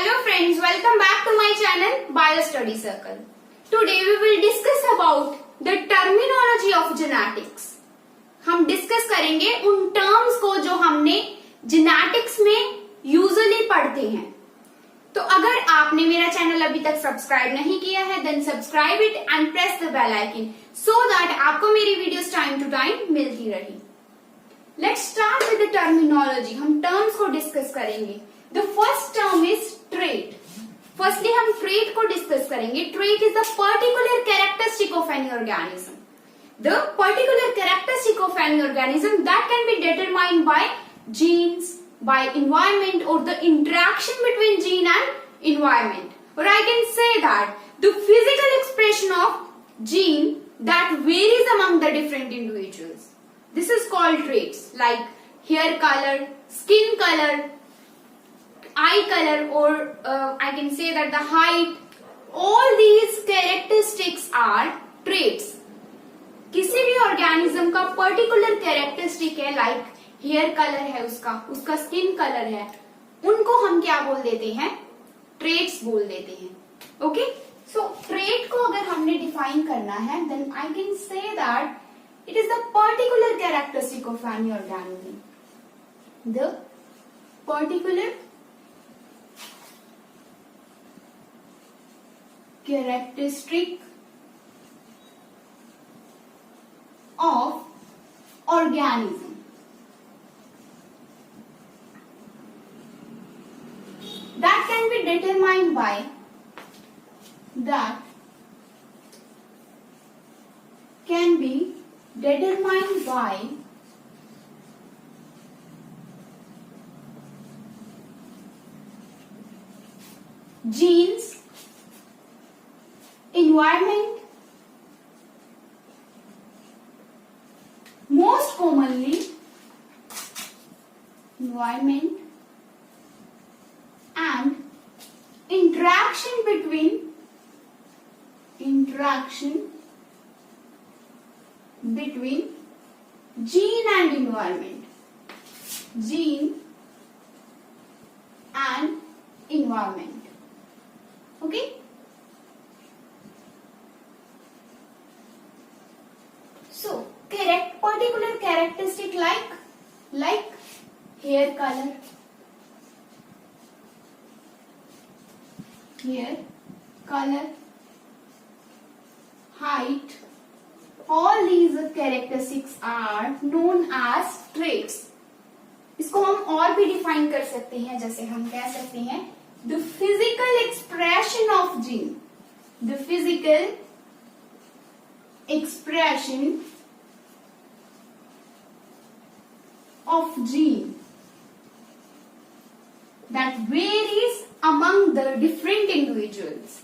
Hello friends, welcome back to my channel Bio Study Circle. Today we will discuss about the terminology of genetics. हम discuss करेंगे उन terms को जो हमने genetics में usually पढ़ते हैं. तो अगर आपने मेरा चैनल अभी तक सब्सक्राइब नहीं किया है then subscribe it and press the bell icon so that आपको मेरी वीडियोस टाइम टू टाइम मिलती रहे. Let's start with the terminology. हम टर्म्स को डिस्कस करेंगे. The first term is trait. Firstly हम ट्रेट को डिस्कस करेंगे. Trait is the particular characteristic of any organism. The particular characteristic of any organism that can be determined by genes, by environment, or the interaction between gene and environment. Or I can say that the physical expression of gene that varies among the different individuals. This is called traits like hair color, skin color, eye color, or I can say that the height. All these characteristics are traits. किसी भी organism का particular characteristic है like hair colour है उसका skin colour है, उनको हम क्या बोल देते हैं? ट्रेट्स बोल देते हैं. ओके, सो ट्रेट को अगर हमने डिफाइन करना है then I can say that it is the particular characteristic of any organism. The particular characteristic of organism. That can be determined by genes, environment, most commonly environment and interaction between gene and environment. Okay, so particular characteristic like hair color, height, all these characteristics are known as traits. इसको हम और भी define कर सकते हैं, जैसे हम कह सकते हैं the physical expression of gene, the physical expression of gene that varies among the different individuals.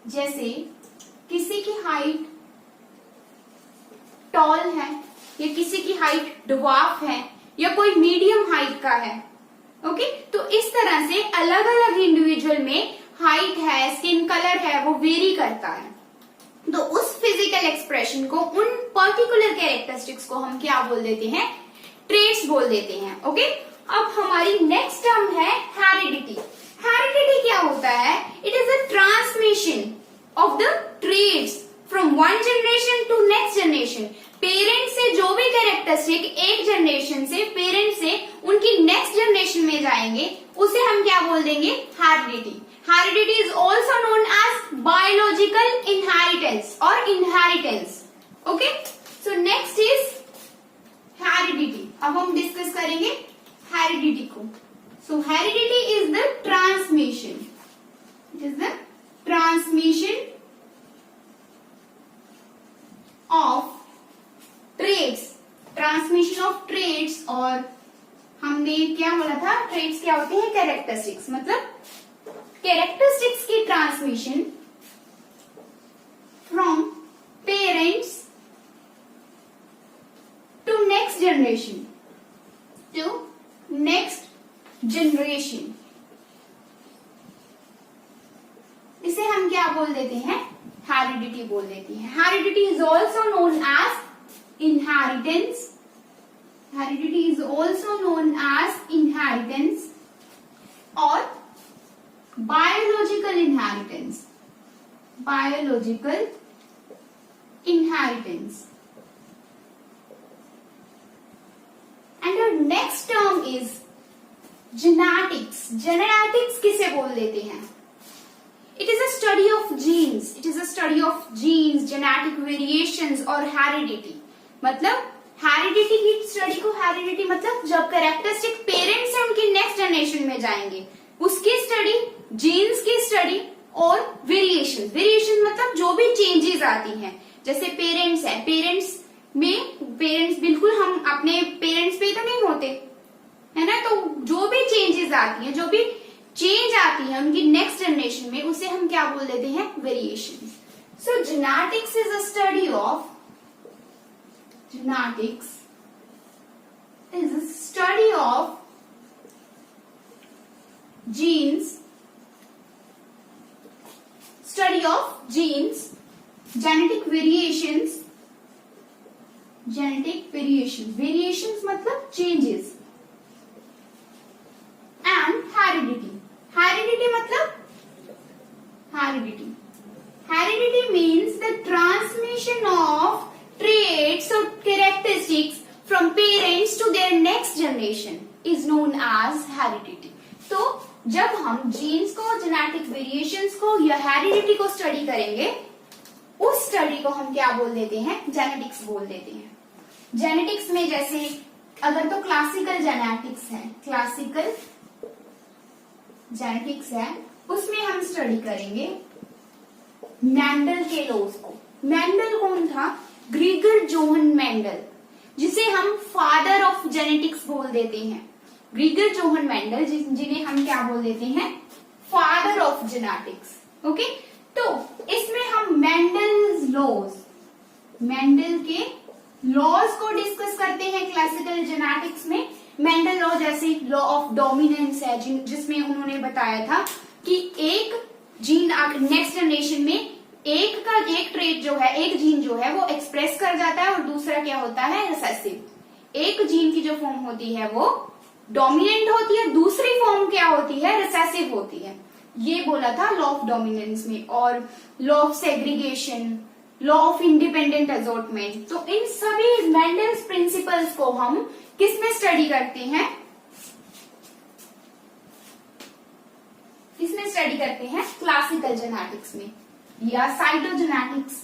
जैसे किसी की हाइट टॉल है या किसी की हाइट ड्वार्फ है या कोई मीडियम हाइट का है. ओके, तो इस तरह से अलग अलग इंडिविजुअल में हाइट है, स्किन कलर है, वो वेरी करता है. तो उस फिजिकल एक्सप्रेशन को, उन पर्टिकुलर कैरेक्टरिस्टिक्स को हम क्या बोल देते हैं? ट्रेट्स बोल देते हैं. ओके, अब हमारी नेक्स्ट टर्म है हेरिडिटी. हेरिडिटी क्या होता है? It is a transmission of the traits from one generation to next generation. Parent से जो भी कैरेक्टरिस्टिक एक जनरेशन से, पेरेंट से उनकी नेक्स्ट जनरेशन में जाएंगे, उसे हम क्या बोल देंगे? Heredity. Heredity is also known as biological inheritance और inheritance. Okay, so next is heredity. अब हम डिस्कस करेंगे हेरिडिटी को. So heredity is the transmission. It is the transmission of traits. Transmission of traits, और हमने क्या बोला था? ट्रेट्स क्या होते हैं? कैरेक्टरिस्टिक्स. मतलब कैरेक्टरिस्टिक्स की transmission from parents to next generation. इसे हम क्या बोल देते हैं? हेरिडिटी बोल देती हैं। Heredity is also known as inheritance. Heredity is also known as inheritance और biological inheritance. Biological inheritance. And your next term is genetics. Genetics किसे बोल देते हैं? It is a study of genes. It is a study of genes, genetic variations और heredity. मतलब heredity की study को, heredity मतलब जब कैरेक्टरिस्टिक पेरेंट्स से उनकी नेक्स्ट जनरेशन में जाएंगे उसकी स्टडी, जीन्स की स्टडी और वेरिएशन। वेरिएशन मतलब जो भी चेंजेस आती हैं, जैसे पेरेंट्स है, पेरेंट्स बिल्कुल हम अपने पेरेंट्स पे तो नहीं होते है ना, तो जो भी चेंजेस आती हैं, जो भी चेंज आती है उनकी नेक्स्ट जनरेशन में, उसे हम क्या बोल देते हैं? Variation. So genetics is a study of, genetics is a study of genes, genetic variations, variations मतलब changes, and heredity मतलब heredity means the transmission of traits or characteristics from parents to their next generation is known as heredity। तो जब हम jeans को, genetic variations को या heredity को study करेंगे, उस स्टडी को हम क्या बोल देते हैं? जेनेटिक्स बोल देते हैं। जेनेटिक्स में जैसे अगर तो क्लासिकल जेनेटिक्स है, क्लासिकल जेनेटिक्स है, उसमें हम स्टडी करेंगे मेंडल के लॉज को। मेंडल कौन था? ग्रीगर जोहन मेंडल, जिसे हम फादर ऑफ जेनेटिक्स बोल देते हैं। ग्रीगर जोहन मेंडल, जिन्हें हम क्या बोल देते हैं? Father of genetics. ओके, तो इसमें हम मेंडल के लॉज को डिस्कस करते हैं क्लासिकल जेनेटिक्स में। मेंडल लॉ जैसे लॉ ऑफ डोमिनेंस है, जिसमें उन्होंने बताया था कि एक जीन नेक्स्ट जनरेशन में एक ट्रेट जो है, एक जीन जो है वो एक्सप्रेस कर जाता है और दूसरा क्या होता है? रिसेसिव। एक जीन की जो फॉर्म होती है वो डोमिनेंट होती है, दूसरी फॉर्म क्या होती है? रिसेसिव होती है। ये बोला था लॉ ऑफ डोमिनेंस में। और law of segregation, law of independent assortment. तो इन सभी मेंडल्स प्रिंसिपल्स को हम किस में स्टडी करते हैं? किसमें स्टडी करते हैं? क्लासिकल जेनेटिक्स में या साइटोजेनेटिक्स।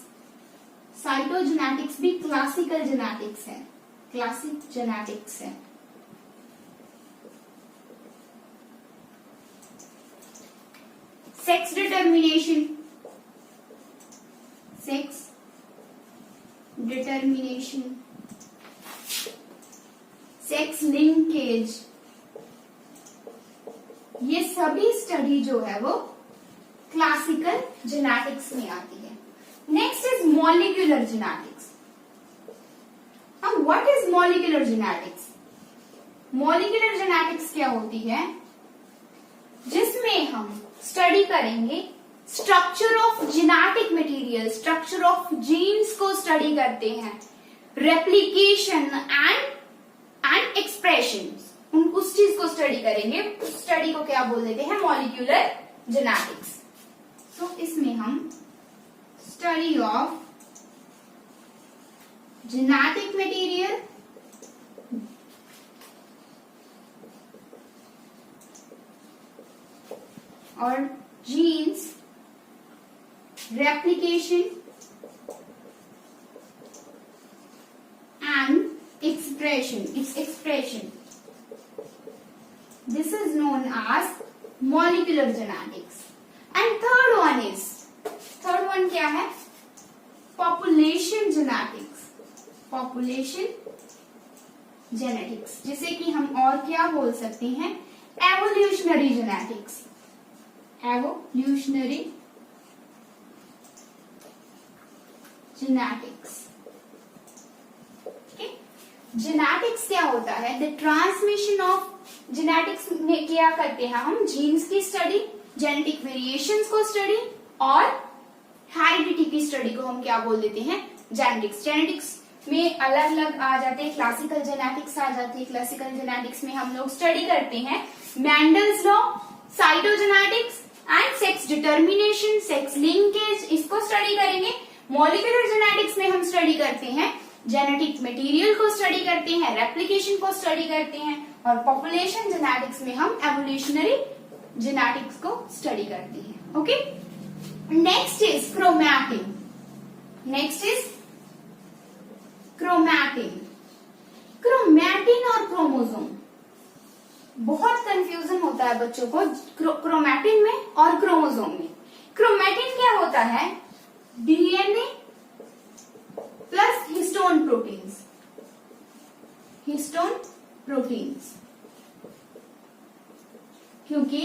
साइटोजेनेटिक्स भी क्लासिकल जेनेटिक्स है, क्लासिक जेनेटिक्स है। सेक्स डिटर्मिनेशन, सेक्स लिंकेज, ये सभी स्टडी जो है वो क्लासिकल जेनेटिक्स में आती है। Next is molecular genetics. अब what is molecular genetics? Molecular genetics क्या होती है? जिसमें हम स्टडी करेंगे structure of genetic material, structure of genes को स्टडी करते हैं, रेप्लिकेशन एंड एक्सप्रेशन, उस चीज को स्टडी करेंगे। उस स्टडी को क्या बोल देते हैं? Molecular genetics. तो इसमें हम स्टडी ऑफ जेनेटिक मटेरियल और genes, replication and expression, this is known as molecular genetics. And third one क्या है? population genetics, जिसे कि हम और क्या बोल सकते हैं? evolutionary genetics, जेनेटिक्स क्या होता है? द ट्रांसमिशन ऑफ जेनेटिक्स में क्या करते हैं हम? जीन्स की स्टडी, जेनेटिक वेरिएशंस को स्टडी और हेरिडिटी की स्टडी को हम क्या बोल देते हैं, जेनेटिक्स। जेनेटिक्स में अलग अलग आ जाते हैं, क्लासिकल जेनेटिक्स आ जाती है। क्लासिकल जेनेटिक्स में हम लोग स्टडी करते हैं Mendel's law, cytogenetics and sex determination, sex linkage, इसको स्टडी करेंगे। मॉलिक्यूलर जेनेटिक्स में हम स्टडी करते हैं जेनेटिक मटेरियल को स्टडी करते हैं, रेप्लिकेशन को स्टडी करते हैं, और पॉपुलेशन जेनेटिक्स में हम एवोल्यूशनरी जेनेटिक्स को स्टडी करते हैं। Okay, next is chromatin. Next is chromatin. Chromatin और क्रोमोसोम, बहुत कंफ्यूजन होता है बच्चों को क्रोमैटिन में और क्रोमोसोम में। क्रोमैटिन क्या होता है, DNA plus histone proteins. Histone proteins, क्योंकि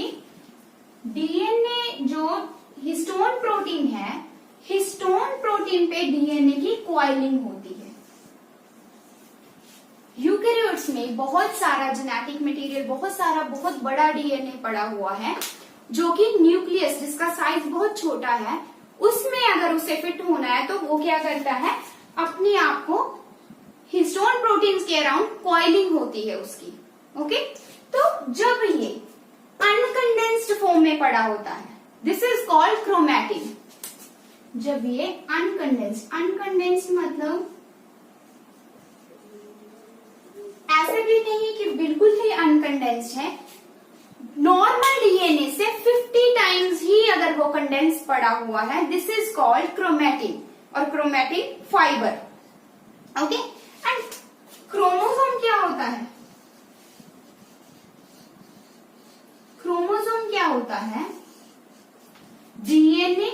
डीएनए जो हिस्टोन प्रोटीन है, हिस्टोन प्रोटीन पे डीएनए की कॉइलिंग होती है। यूकेरियोट्स में बहुत सारा जेनेटिक मटेरियल, बहुत बड़ा डीएनए पड़ा हुआ है, जो कि न्यूक्लियस जिसका साइज बहुत छोटा है, उसमें अगर उसे फिट होना है तो वो क्या करता है, अपने आप को हिस्टोन प्रोटीन्स के अराउंड कॉइलिंग होती है उसकी। ओके, तो जब ये अनकंडेंस्ड फॉर्म में पड़ा होता है, दिस इज कॉल्ड क्रोमैटिन। जब ये अनकंडेंस्ड मतलब ऐसे भी नहीं कि बिल्कुल ही अनकंडेंस्ड है, नॉर्मल डीएनए से 50 टाइम्स ही अगर वो कंडेंस पड़ा हुआ है, दिस इज कॉल्ड क्रोमैटिन और chromatin fibre. Okay, and chromosome क्या होता है, क्रोमोसोम क्या होता है, DNA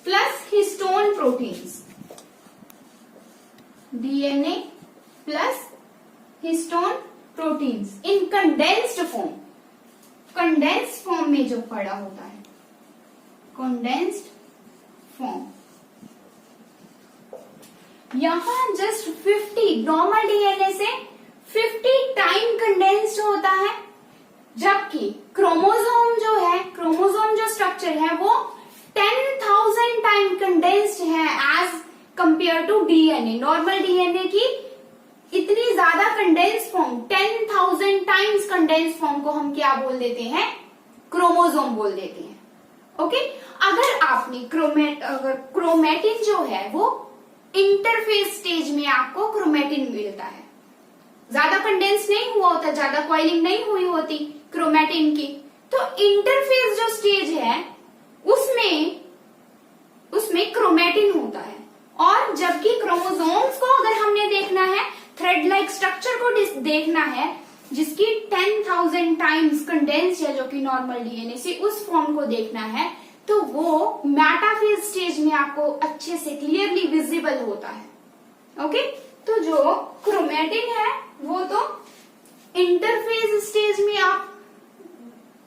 plus histone proteins. DNA plus histone proteins इन कंडेंस्ड फॉर्म। कंडेंस्ड फॉर्म में जो पड़ा होता है, कंडेंस्ड फॉर्म। यहां जस्ट 50 नॉर्मल डीएनए से 50 टाइम कंडेंस्ड होता है, जबकि क्रोमोसोम जो है, क्रोमोसोम जो स्ट्रक्चर है वो 10,000 टाइम कंडेंस्ड है as compare to DNA. Normal DNA की इतनी ज्यादा condense form, 10,000 times condense form को हम क्या बोल देते हैं, क्रोमोसोम बोल देते हैं। ओके, अगर आपने क्रोमैटिन जो है वो इंटरफेस स्टेज में आपको क्रोमैटिन मिलता है, ज्यादा कंडेंस नहीं हुआ होता, ज्यादा कॉइलिंग नहीं हुई होती क्रोमैटिन की, तो इंटरफेस जो स्टेज है उसमें क्रोमैटिन होता है। और जबकि क्रोमोसोम्स को अगर हमने देखना है, थ्रेड लाइक स्ट्रक्चर को देखना है जिसकी 10,000 टाइम्स कंडेंस है, जो कि नॉर्मल डीएनए से, उस फॉर्म को देखना है, तो वो मेटाफेज स्टेज में आपको अच्छे से क्लियरली विजिबल होता है। ओके, तो जो क्रोमैटिन है वो तो इंटरफेज स्टेज में आप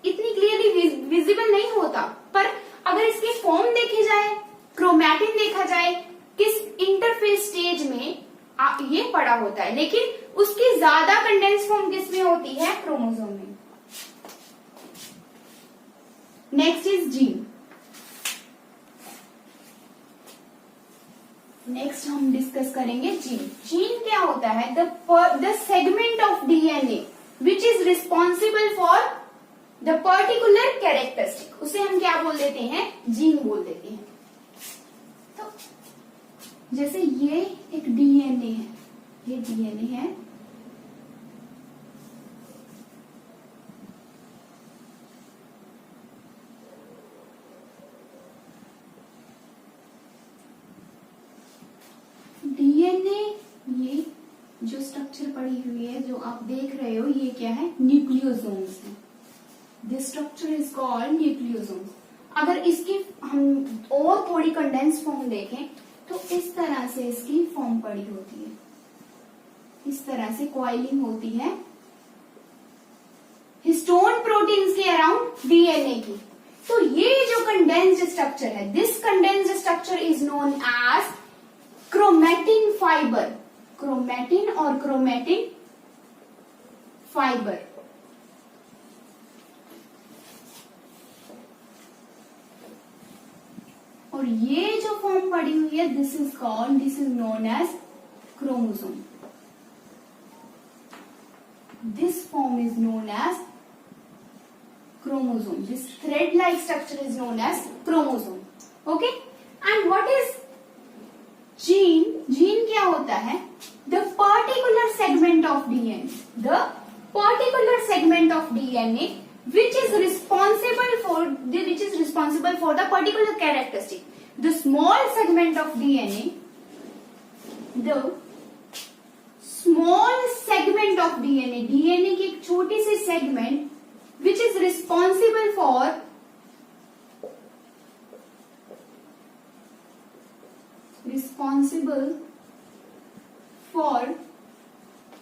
इतनी क्लियरली विजिबल नहीं होता, पर अगर इसकी फॉर्म देखी जाए, क्रोमैटिन देखा जाए, किस इंटरफेस स्टेज में ये पड़ा होता है, लेकिन उसकी ज्यादा कंडेंस फॉर्म किसमें होती है, क्रोमोसोम में। Next is gene. नेक्स्ट हम डिस्कस करेंगे जीन। जीन क्या होता है, the segment of DNA which is responsible for the particular characteristic, उसे हम क्या बोल देते हैं, जीन बोल देते हैं। तो जैसे ये एक डीएनए है, ये डीएनए है, डीएनए, ये जो स्ट्रक्चर पड़ी हुई है जो आप देख रहे हो, ये क्या है, न्यूक्लियोसोम्स है। This structure is called nucleosomes. अगर इसकी हम और थोड़ी कंडेंस फॉर्म देखें तो इस तरह से इसकी फॉर्म पड़ी होती है, इस तरह से कॉइलिंग होती है हिस्टोन प्रोटीन्स के अराउंड डीएनए की। तो ये जो कंडेंस्ड स्ट्रक्चर है, this condensed structure is known as chromatin fibre. Chromatin और क्रोमैटिन फाइबर। और ये जो फॉर्म पड़ी हुई है this is known as chromosome. This form is known as chromosome. This thread-like structure is known as chromosome. Okay? And what is gene? Gene क्या होता है? The particular segment of DNA. The particular segment of DNA which is responsible for the particular characteristic. The small segment of DNA. The small segment of DNA. DNA की एक छोटी सी segment which is responsible for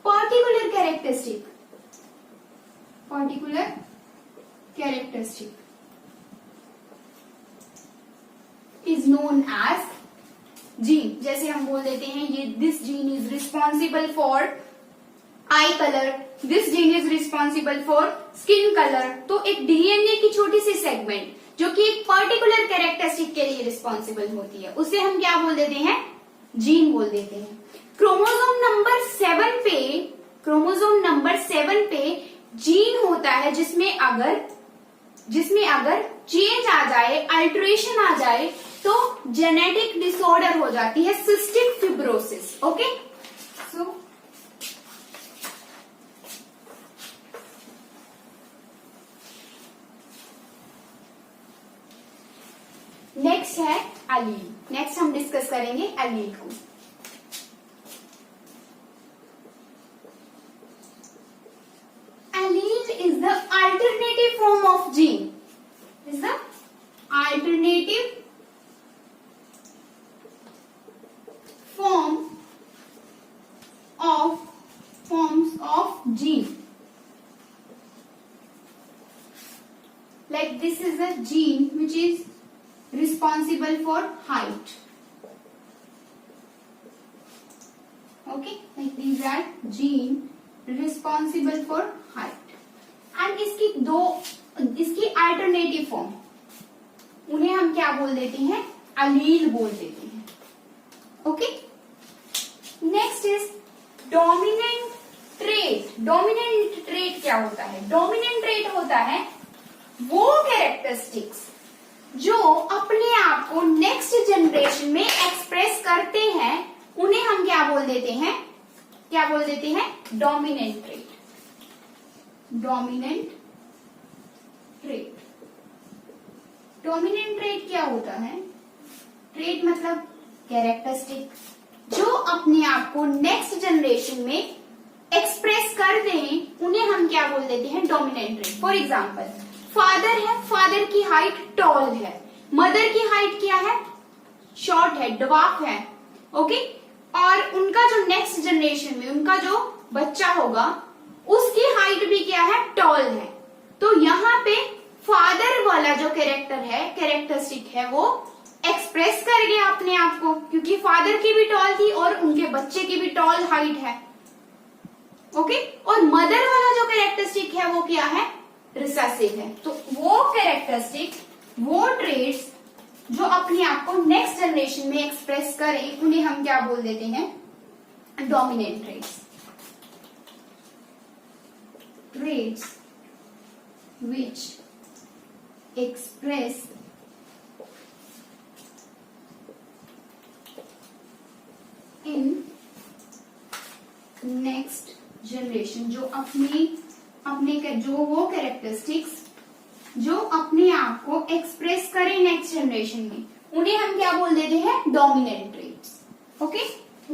particular characteristic is known as gene. जैसे हम बोल देते हैं ये this gene is responsible for I colour, this gene is responsible for skin colour. तो एक डीएनए की छोटी सी सेगमेंट जो कि एक पर्टिकुलर कैरेक्टरिस्टिक के लिए रिस्पॉन्सिबल होती है उसे हम क्या बोल देते हैं? जीन बोल देते हैं. क्रोमोसोम नंबर 7 पे जीन होता है जिसमें अगर चेंज आ जाए, अल्टरेशन आ जाए तो जेनेटिक डिसऑर्डर हो जाती है, cystic fibrosis. Okay, so next है एलील. नेक्स्ट हम डिस्कस करेंगे एलील को. Allele is the alternative form of gene. Is the alternative forms of gene. Like this is a gene which is responsible for height. Okay, like these are gene responsible for height. And इसकी alternative form उन्हें हम क्या बोल देते हैं? अलील बोल देते हैं. Okay, next is dominant trait. Dominant trait क्या होता है? डोमिनेंट ट्रेट होता है वो कैरेक्टरिस्टिक्स जो अपने आप को नेक्स्ट जनरेशन में एक्सप्रेस करते हैं उन्हें हम क्या बोल देते हैं? Dominant trait. डोमिनेंट ट्रेट क्या होता है? ट्रेट मतलब कैरेक्टरिस्टिक जो अपने आप को नेक्स्ट जनरेशन में एक्सप्रेस कर दें उन्हें हम क्या बोल देते हैं? Dominant trait. For example, father है, फादर की हाइट टॉल है, मदर की हाइट क्या है? शॉर्ट है, ड्वार्फ है. ओके, और उनका जो नेक्स्ट जनरेशन में उनका जो बच्चा होगा उसकी हाइट भी क्या है? टॉल है. तो यहाँ पे फादर वाला जो कैरेक्टरिस्टिक है वो एक्सप्रेस कर गया अपने आप को, क्योंकि फादर की भी टॉल थी और उनके बच्चे की भी टॉल हाइट है. ओके, और मदर वाला जो कैरेक्टरिस्टिक है वो क्या है? रिसेसिव है. तो वो कैरेक्टरिस्टिक, वो ट्रेट्स जो अपने आप को नेक्स्ट जनरेशन में एक्सप्रेस करें उन्हें हम क्या बोल देते हैं? Dominant traits. Traits which express in next generation, जो वो कैरेक्टरिस्टिक्स जो अपने आप को एक्सप्रेस करें नेक्स्ट जनरेशन में उन्हें हम क्या बोल देते हैं? Dominant traits. Okay,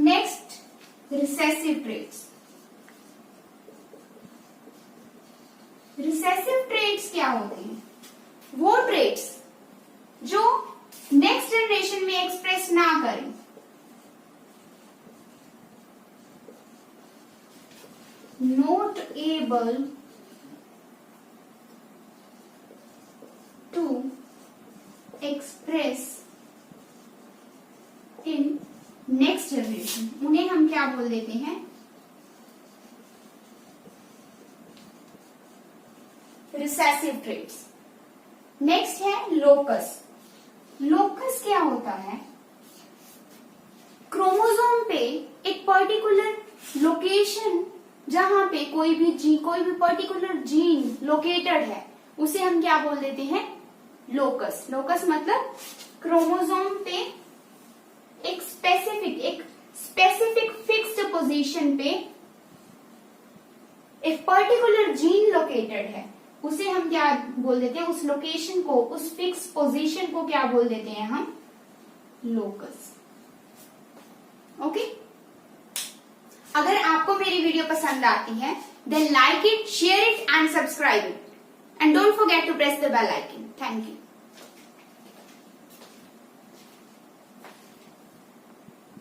next recessive traits. Recessive traits क्या होते हैं? वो ट्रेट्स जो नेक्स्ट जनरेशन में एक्सप्रेस ना करें. Not able to express in next generation उन्हें हम क्या बोल देते हैं? Recessive traits. नेक्स्ट है लोकस. लोकस क्या होता है? क्रोमोसोम पे एक पर्टिकुलर लोकेशन जहां पे कोई भी पर्टिकुलर जीन लोकेटेड है, उसे हम क्या बोल देते हैं? लोकस। लोकस मतलब क्रोमोसोम पे एक स्पेसिफिक फिक्स्ड पोजीशन पे एक पर्टिकुलर जीन लोकेटेड है, उसे हम क्या बोल देते हैं? उस लोकेशन को, उस फिक्स पोजीशन को क्या बोल देते हैं हम? लोकस। ओके? अगर आपको मेरी वीडियो पसंद आती है, then like it, share it and subscribe it, and don't forget to press the bell icon. Thank you.